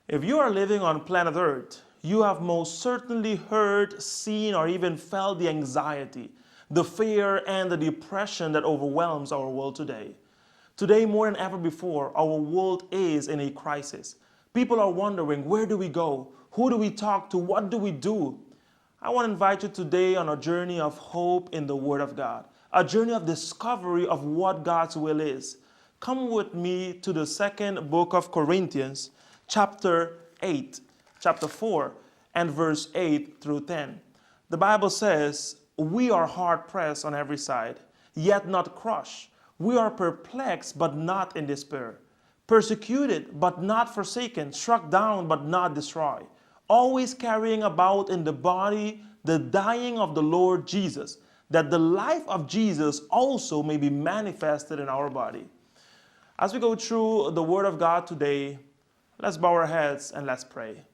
If you are living on planet Earth, you have most certainly heard, seen, or even felt the anxiety, the fear, and the depression that overwhelms our world today. Today, more than ever before, our world is in a crisis. People are wondering, where do we go? Who do we talk to? What do we do? I want to invite you today on a journey of hope in the Word of God, a journey of discovery of what God's will is. Come with me to the second book of Corinthians, chapter 4, and verse 8 through 10. The Bible says, "We are hard pressed on every side, yet not crushed. We are perplexed, but not in despair. Persecuted, but not forsaken. Struck down, but not destroyed. Always carrying about in the body the dying of the Lord Jesus, that the life of Jesus also may be manifested in our body." As we go through the Word of God today, let's bow our heads and let's pray.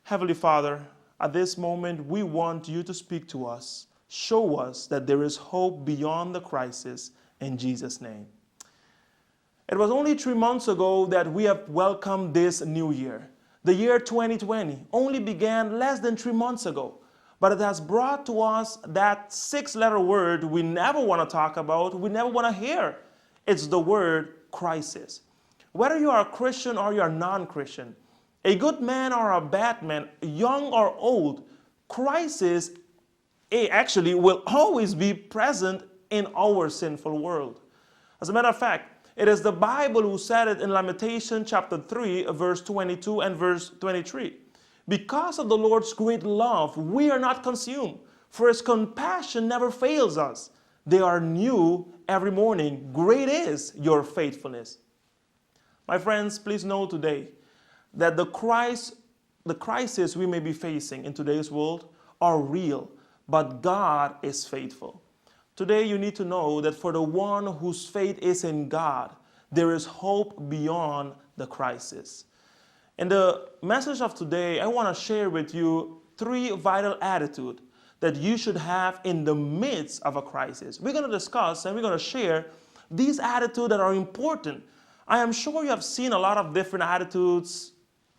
Heavenly Father, at this moment, we want you to speak to us. Show us that there is hope beyond the crisis in Jesus' name. It was only 3 months ago that we have welcomed this new year. The year 2020 only began less than 3 months ago, but it has brought to us that 6-letter word we never want to talk about, we never want to hear. It's the word crisis. Whether you are a Christian or you are non-Christian, a good man or a bad man, young or old, crisis actually will always be present in our sinful world. As a matter of fact, it is the Bible who said it in Lamentation chapter 3, verse 22 and verse 23. "Because of the Lord's great love, we are not consumed, for his compassion never fails us. They are new every morning. Great is your faithfulness." My friends, please know today that the crisis we may be facing in today's world are real, but God is faithful. Today you need to know that for the one whose faith is in God, there is hope beyond the crisis. In the message of today, I want to share with you 3 vital attitudes that you should have in the midst of a crisis. We're going to discuss and we're going to share these attitudes that are important. I am sure you have seen a lot of different attitudes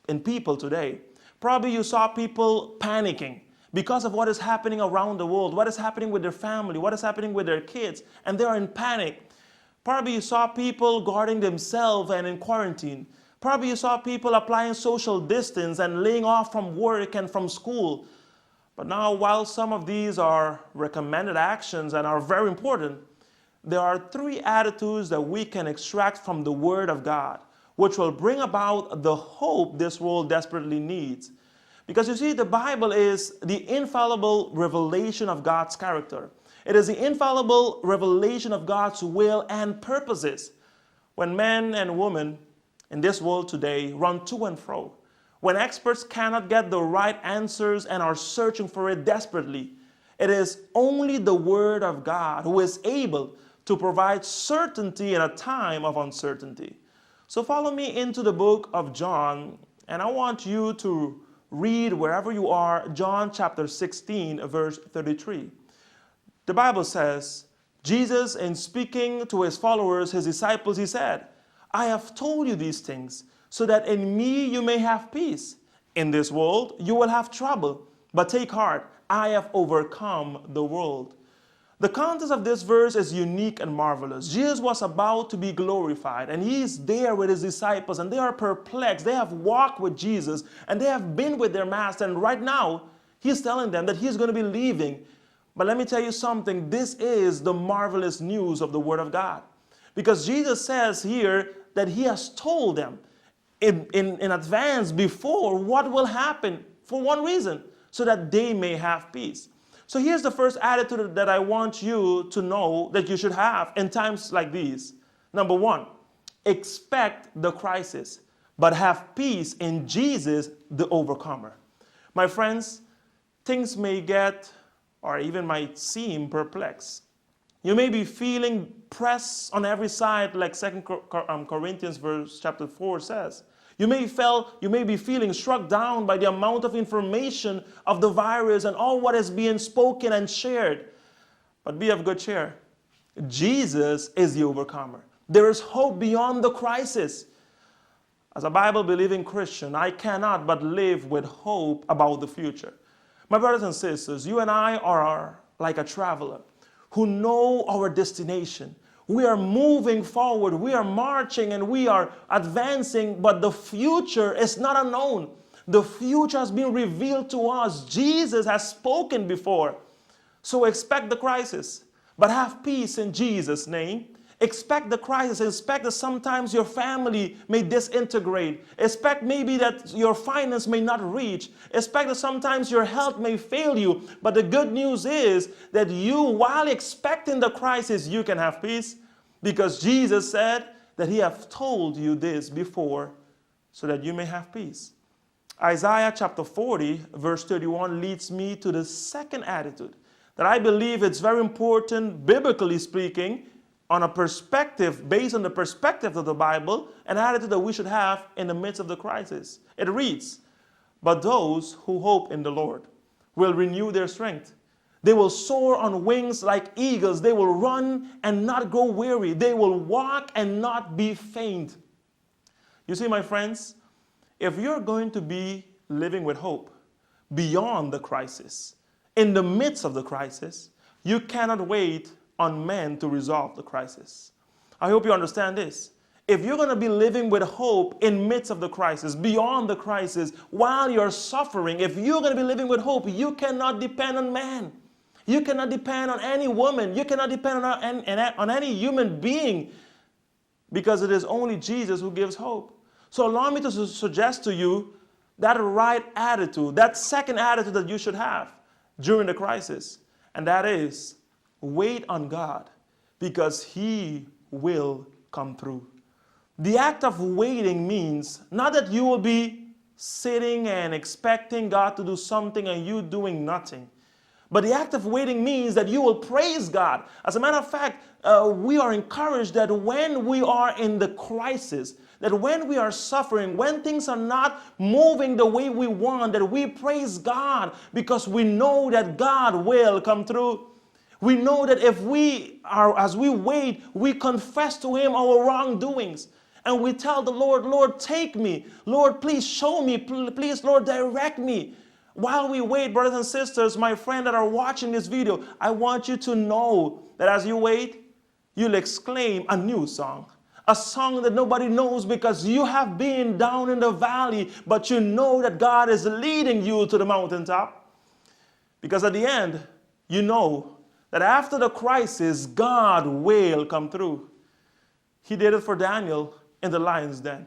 in people today. Probably you saw people panicking because of what is happening around the world, what is happening with their family, what is happening with their kids, and they are in panic. Probably you saw people guarding themselves and in quarantine. Probably you saw people applying social distance and laying off from work and from school. But now, while some of these are recommended actions and are very important, there are 3 attitudes that we can extract from the Word of God, which will bring about the hope this world desperately needs. Because you see, the Bible is the infallible revelation of God's character. It is the infallible revelation of God's will and purposes. When men and women in this world today run to and fro, when experts cannot get the right answers and are searching for it desperately, it is only the Word of God who is able to provide certainty in a time of uncertainty. So follow me into the book of John, and I want you to read wherever you are, John chapter 16, verse 33. The Bible says, Jesus, in speaking to his followers, his disciples, he said, "I have told you these things, so that in me you may have peace. In this world you will have trouble, but take heart, I have overcome the world." The context of this verse is unique and marvelous. Jesus was about to be glorified, and he is there with his disciples, and they are perplexed. They have walked with Jesus, and they have been with their master, and right now, he's telling them that he's going to be leaving. But let me tell you something. This is the marvelous news of the Word of God. Because Jesus says here that he has told them in advance before what will happen for one reason, so that they may have peace. So here's the first attitude that I want you to know that you should have in times like these. Number 1, expect the crisis, but have peace in Jesus, the overcomer. My friends, things may get or even might seem perplexed. You may be feeling pressed on every side, like 2 Corinthians chapter 4 says. You may be feeling struck down by the amount of information of the virus and all what is being spoken and shared. But be of good cheer. Jesus is the overcomer. There is hope beyond the crisis. As a Bible-believing Christian, I cannot but live with hope about the future. My brothers and sisters, you and I are like a traveler who know our destination. We are moving forward, we are marching and we are advancing, but the future is not unknown. The future has been revealed to us. Jesus has spoken before. So expect the crisis, but have peace in Jesus' name. Expect the crisis. Expect that sometimes your family may disintegrate. Expect maybe that your finance may not reach. Expect that sometimes your health may fail you. But the good news is that you, while expecting the crisis, you can have peace. Because Jesus said that he has told you this before so that you may have peace. Isaiah chapter 40 verse 31 leads me to the second attitude that I believe it's very important, biblically speaking, on a perspective, based on the perspective of the Bible, an attitude that we should have in the midst of the crisis. It reads, "But those who hope in the Lord will renew their strength. They will soar on wings like eagles. They will run and not grow weary. They will walk and not be faint." You see, my friends, if you're going to be living with hope beyond the crisis, in the midst of the crisis, you cannot wait on men to resolve the crisis. I hope you understand this. If you're going to be living with hope in midst of the crisis, beyond the crisis, while you're suffering, if you're going to be living with hope, you cannot depend on man. You cannot depend on any woman. You cannot depend on any human being, because it is only Jesus who gives hope. So allow me to suggest to you that right attitude, that second attitude that you should have during the crisis, and that is, wait on God, because he will come through. The act of waiting means not that you will be sitting and expecting God to do something and you doing nothing. But the act of waiting means that you will praise God. As a matter of fact, we are encouraged that when we are in the crisis, that when we are suffering, when things are not moving the way we want, that we praise God, because we know that God will come through. We know that if we are, as we wait, we confess to him our wrongdoings. And we tell the Lord, "Lord, take me. Lord, please show me. Please, Lord, direct me." While we wait, brothers and sisters, my friend that are watching this video, I want you to know that as you wait, you'll exclaim a new song. A song that nobody knows, because you have been down in the valley, but you know that God is leading you to the mountaintop. Because at the end, you know that after the crisis, God will come through. He did it for Daniel in the lion's den.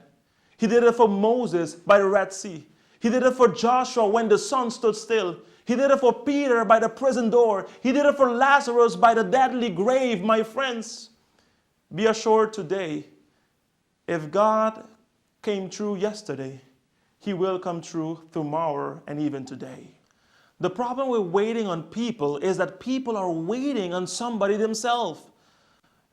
He did it for Moses by the Red Sea. He did it for Joshua when the sun stood still. He did it for Peter by the prison door. He did it for Lazarus by the deadly grave. My friends, be assured today, if God came through yesterday, he will come through tomorrow and even today. The problem with waiting on people is that people are waiting on somebody themselves.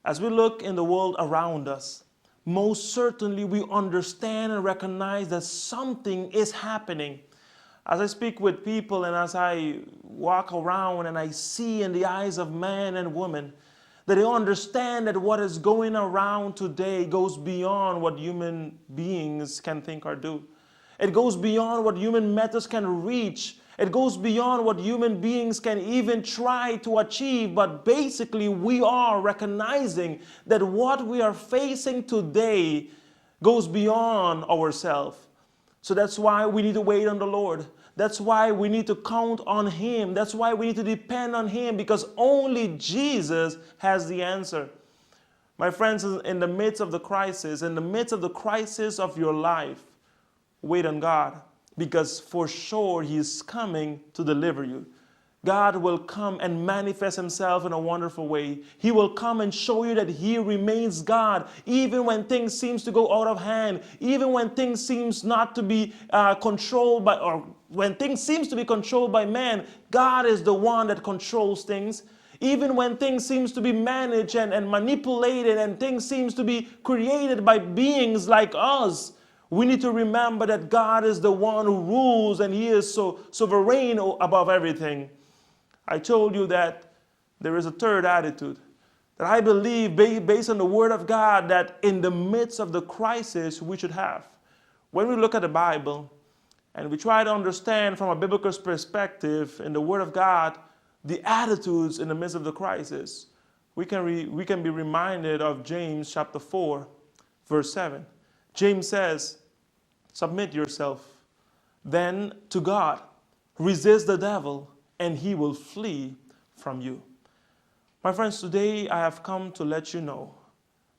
As we look in the world around us, most certainly we understand and recognize that something is happening. As I speak with people and as I walk around and I see in the eyes of man and woman, that they understand that what is going around today goes beyond what human beings can think or do. It goes beyond what human methods can reach. It goes beyond what human beings can even try to achieve. But basically, we are recognizing that what we are facing today goes beyond ourselves. So that's why we need to wait on the Lord. That's why we need to count on him. That's why we need to depend on him, because only Jesus has the answer. My friends, in the midst of the crisis, in the midst of the crisis of your life, wait on God, because for sure he is coming to deliver you. God will come and manifest himself in a wonderful way. He will come and show you that he remains God, even when things seems to go out of hand, even when things seems not to be controlled by, or when things seems to be controlled by man. God is the one that controls things. Even when things seems to be managed and manipulated, and things seems to be created by beings like us, we need to remember that God is the one who rules, and he is so sovereign above everything. I told you that there is a third attitude that I believe, based on the word of God, that in the midst of the crisis we should have. When we look at the Bible and we try to understand from a biblical perspective in the Word of God the attitudes in the midst of the crisis, we can be reminded of James chapter 4, verse 7. James says, submit yourself then to God. Resist the devil, and he will flee from you. My friends, today I have come to let you know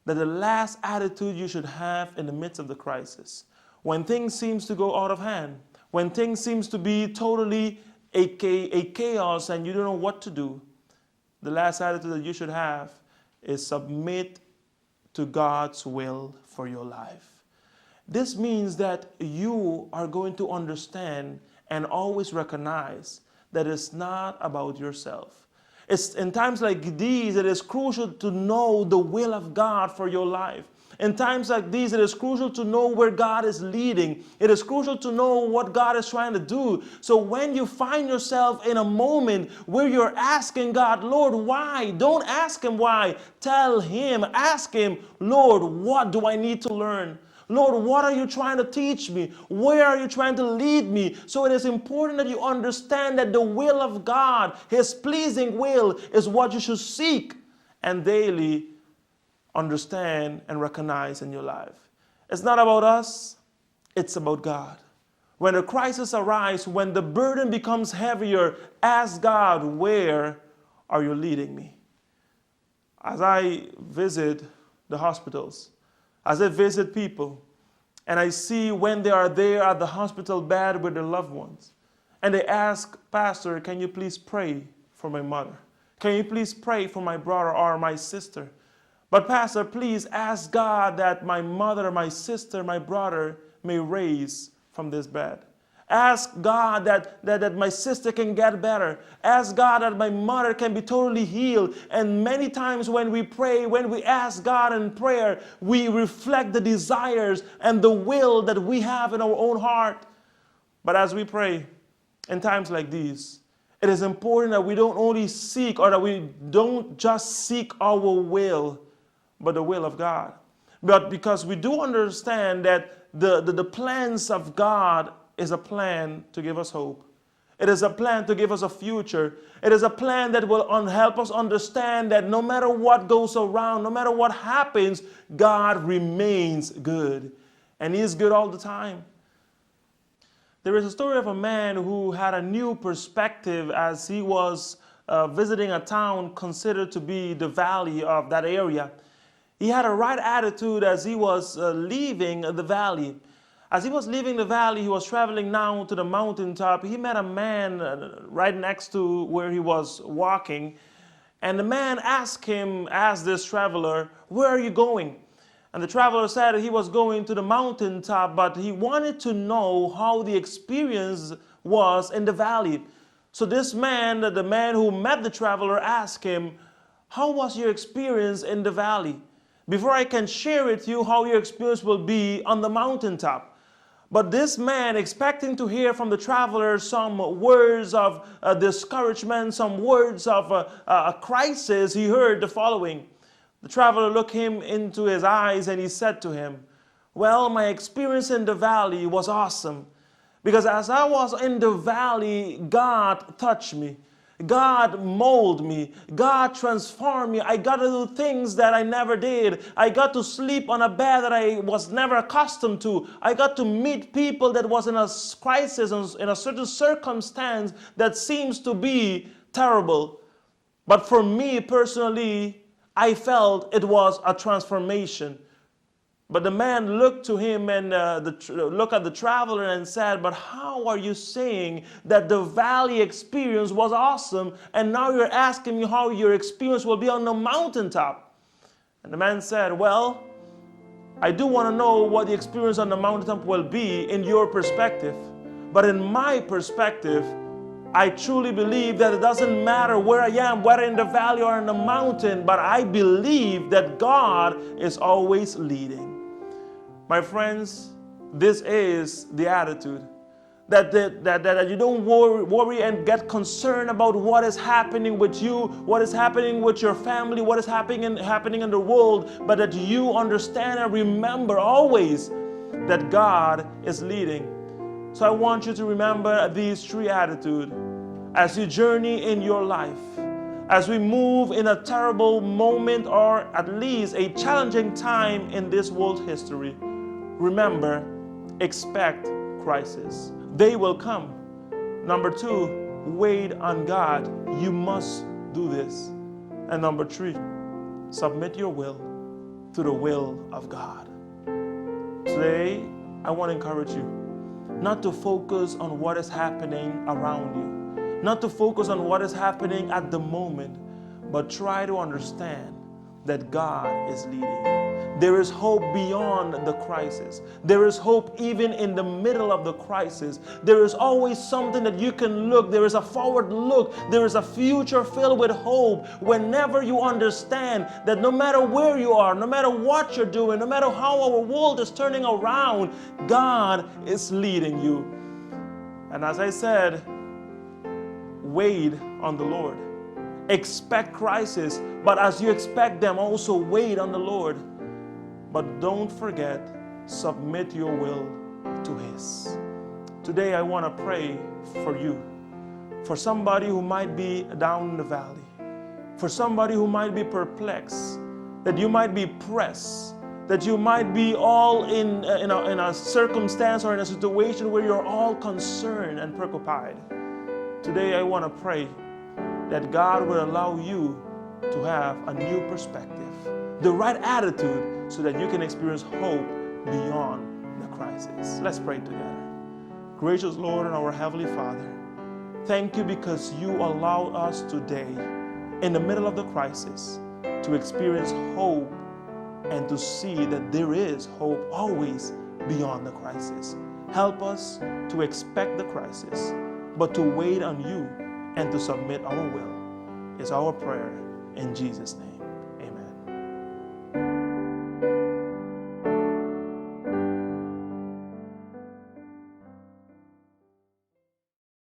that the last attitude you should have in the midst of the crisis, when things seems to go out of hand, when things seems to be totally a chaos and you don't know what to do, the last attitude that you should have is submit to God's will for your life. This means that you are going to understand and always recognize that it's not about yourself. It's in times like these, it is crucial to know the will of God for your life. In times like these, it is crucial to know where God is leading. It is crucial to know what God is trying to do. So when you find yourself in a moment where you're asking God, Lord, why? Don't ask Him why. Tell Him, ask Him, Lord, what do I need to learn? Lord, what are you trying to teach me? Where are you trying to lead me? So it is important that you understand that the will of God, His pleasing will, is what you should seek and daily understand and recognize in your life. It's not about us, it's about God. When the crisis arises, when the burden becomes heavier, ask God, where are you leading me? As I visit the hospitals, as I visit people, and I see when they are there at the hospital bed with their loved ones, and they ask, Pastor, can you please pray for my mother? Can you please pray for my brother or my sister? But Pastor, please ask God that my mother, my sister, my brother may raise from this bed. Ask God that my sister can get better. Ask God that my mother can be totally healed. And many times when we pray, when we ask God in prayer, we reflect the desires and the will that we have in our own heart. But as we pray in times like these, it is important that we don't only seek, or that we don't just seek our will, but the will of God. But because we do understand that the plans of God is a plan to give us hope. It is a plan to give us a future. It is a plan that will help us understand that no matter what goes around, no matter what happens, God remains good. And He is good all the time. There is a story of a man who had a new perspective as he was visiting a town considered to be the valley of that area. He had a right attitude as he was leaving the valley. As he was leaving the valley, he was traveling now to the mountaintop. He met a man right next to where he was walking. And the man asked this traveler, where are you going? And the traveler said he was going to the mountaintop, but he wanted to know how the experience was in the valley. So this man, the man who met the traveler, asked him, how was your experience in the valley? Before I can share with you how your experience will be on the mountaintop. But this man, expecting to hear from the traveler some words of discouragement, some words of a crisis, he heard the following. The traveler looked him into his eyes and he said to him, well, my experience in the valley was awesome. Because as I was in the valley, God touched me. God molded me. God transformed me. I got to do things that I never did. I got to sleep on a bed that I was never accustomed to. I got to meet people that was in a crisis, in a certain circumstance that seems to be terrible. But for me personally, I felt it was a transformation. But the man looked to him and looked at the traveler and said, but how are you saying that the valley experience was awesome and now you're asking me how your experience will be on the mountaintop? And the man said, well, I do want to know what the experience on the mountaintop will be in your perspective. But in my perspective, I truly believe that it doesn't matter where I am, whether in the valley or in the mountain, but I believe that God is always leading. My friends, this is the attitude. That you don't worry and get concerned about what is happening with you, what is happening with your family, what is happening in the world, but that you understand and remember always that God is leading. So I want you to remember these three attitudes as you journey in your life. As we move in a terrible moment or at least a challenging time in this world history, remember, expect crisis. They will come. Number two, wait on God. You must do this. And number three, submit your will to the will of God. Today, I want to encourage you not to focus on what is happening around you, not to focus on what is happening at the moment, but try to understand that God is leading you. There is hope beyond the crisis. There is hope even in the middle of the crisis. There is always something that you can look. There is a forward look. There is a future filled with hope whenever you understand that no matter where you are, no matter what you're doing, no matter how our world is turning around, God is leading you. And as I said, wait on the Lord. Expect crisis, but as you expect them, also wait on the Lord. But don't forget, submit your will to His. Today I want to pray for you, for somebody who might be down in the valley, for somebody who might be perplexed, that you might be pressed, that you might be all in a circumstance or in a situation where you're all concerned and preoccupied. Today I want to pray that God will allow you to have a new perspective, the right attitude, so that you can experience hope beyond the crisis. Let's pray together. Gracious Lord and our Heavenly Father, thank you because you allow us today, in the middle of the crisis, to experience hope and to see that there is hope always beyond the crisis. Help us to expect the crisis, but to wait on you and to submit our will is our prayer in Jesus' name.